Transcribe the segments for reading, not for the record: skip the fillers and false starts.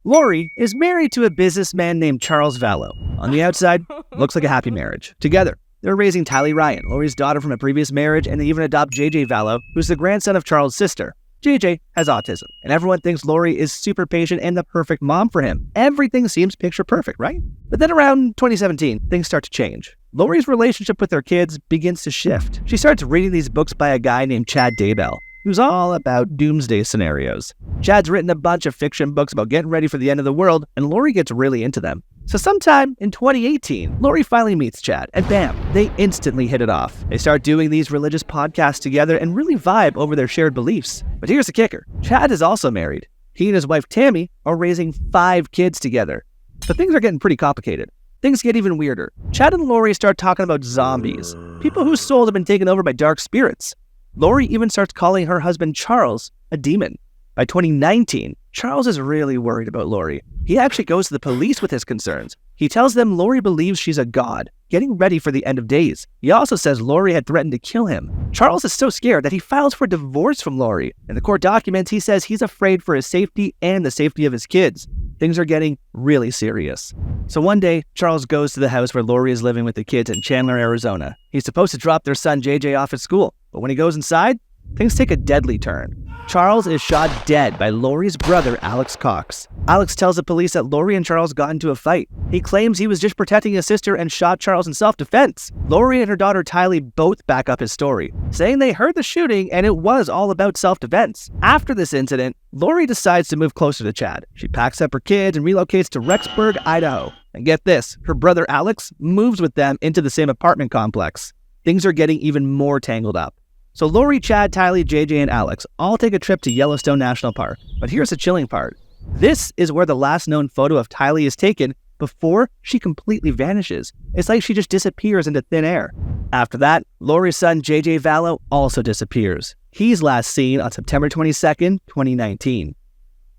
Lori is married to a businessman named Charles Vallow. On the outside, looks like a happy marriage. Together, they're raising Tylee Ryan, Lori's daughter from a previous marriage, and they even adopt JJ Vallow, who's the grandson of Charles' sister. JJ has autism, and everyone thinks Lori is super patient and the perfect mom for him. Everything seems picture perfect, right? But then around 2017, things start to change. Lori's relationship with her kids begins to shift. She starts reading these books by a guy named Chad Daybell, who's all about doomsday scenarios. Chad's written a bunch of fiction books about getting ready for the end of the world, and Lori gets really into them. So sometime in 2018, Lori finally meets Chad, and bam, they instantly hit it off. They start doing these religious podcasts together and really vibe over their shared beliefs. But here's the kicker. Chad is also married. He and his wife Tammy are raising 5 kids together. But things are getting pretty complicated. Things get even weirder. Chad and Lori start talking about zombies, people whose souls have been taken over by dark spirits. Lori even starts calling her husband Charles a demon. By 2019, Charles is really worried about Lori. He actually goes to the police with his concerns. He tells them Lori believes she's a god, getting ready for the end of days. He also says Lori had threatened to kill him. Charles is so scared that he files for divorce from Lori. In the court documents, he says he's afraid for his safety and the safety of his kids. Things are getting really serious. So one day, Charles goes to the house where Lori is living with the kids in Chandler, Arizona. He's supposed to drop their son JJ off at school, but when he goes inside, things take a deadly turn. Charles is shot dead by Lori's brother, Alex Cox. Alex tells the police that Lori and Charles got into a fight. He claims he was just protecting his sister and shot Charles in self-defense. Lori and her daughter Tylee both back up his story, saying they heard the shooting and it was all about self-defense. After this incident, Lori decides to move closer to Chad. She packs up her kids and relocates to Rexburg, Idaho. And get this, her brother Alex moves with them into the same apartment complex. Things are getting even more tangled up. So Lori, Chad, Tylee, JJ, and Alex all take a trip to Yellowstone National Park. But here's the chilling part. This is where the last known photo of Tylee is taken before she completely vanishes. It's like she just disappears into thin air. After that, Lori's son JJ Vallow also disappears. He's last seen on September 22nd, 2019.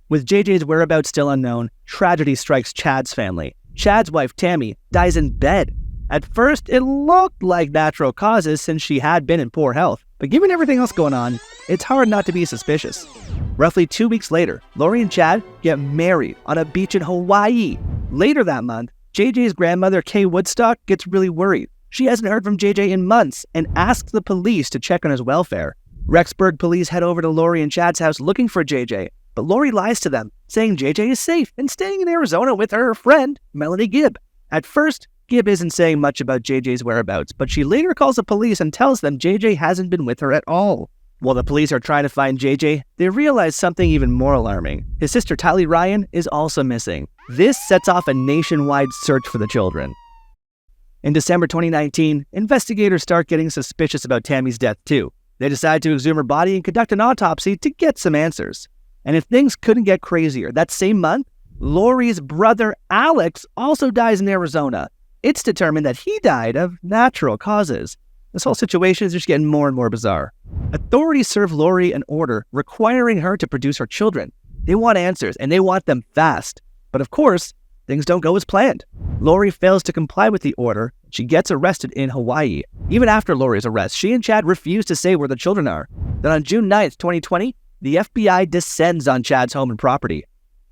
With JJ's whereabouts still unknown, tragedy strikes Chad's family. Chad's wife Tammy dies in bed. At first, it looked like natural causes since she had been in poor health. But given everything else going on, it's hard not to be suspicious. Roughly 2 weeks later, Lori and Chad get married on a beach in Hawaii. Later that month, JJ's grandmother, Kay Woodstock, gets really worried. She hasn't heard from JJ in months and asks the police to check on his welfare. Rexburg police head over to Lori and Chad's house looking for JJ, but Lori lies to them, saying JJ is safe and staying in Arizona with her friend, Melanie Gibb. At first, Gibb isn't saying much about JJ's whereabouts, but she later calls the police and tells them JJ hasn't been with her at all. While the police are trying to find JJ, they realize something even more alarming. His sister Tylee Ryan is also missing. This sets off a nationwide search for the children. In December 2019, investigators start getting suspicious about Tammy's death too. They decide to exhume her body and conduct an autopsy to get some answers. And if things couldn't get crazier, that same month, Lori's brother Alex also dies in Arizona. It's determined that he died of natural causes. This whole situation is just getting more and more bizarre. Authorities serve Lori an order requiring her to produce her children. They want answers, and they want them fast. But of course, things don't go as planned. Lori fails to comply with the order. She gets arrested in Hawaii. Even after Lori's arrest, she and Chad refuse to say where the children are. Then on June 9th, 2020, the FBI descends on Chad's home and property.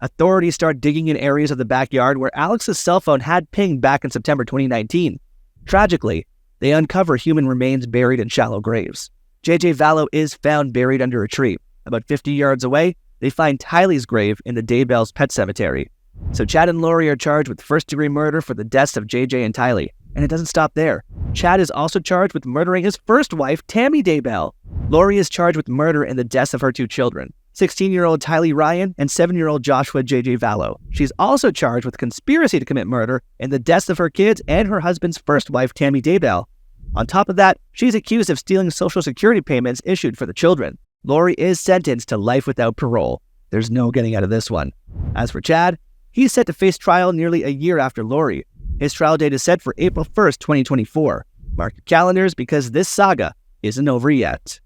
Authorities start digging in areas of the backyard where Alex's cell phone had pinged back in September 2019. Tragically, they uncover human remains buried in shallow graves. JJ Vallow is found buried under a tree. About 50 yards away, they find Tylee's grave in the Daybell's Pet Cemetery. So Chad and Lori are charged with first-degree murder for the deaths of JJ and Tylee. And it doesn't stop there. Chad is also charged with murdering his first wife, Tammy Daybell. Lori is charged with murder in the deaths of her 2 children. 16-year-old Tylee Ryan and 7-year-old Joshua JJ Vallow. She's also charged with conspiracy to commit murder in the deaths of her kids and her husband's first wife, Tammy Daybell. On top of that, she's accused of stealing Social Security payments issued for the children. Lori is sentenced to life without parole. There's no getting out of this one. As for Chad, he's set to face trial nearly a year after Lori. His trial date is set for April 1st, 2024. Mark your calendars because this saga isn't over yet.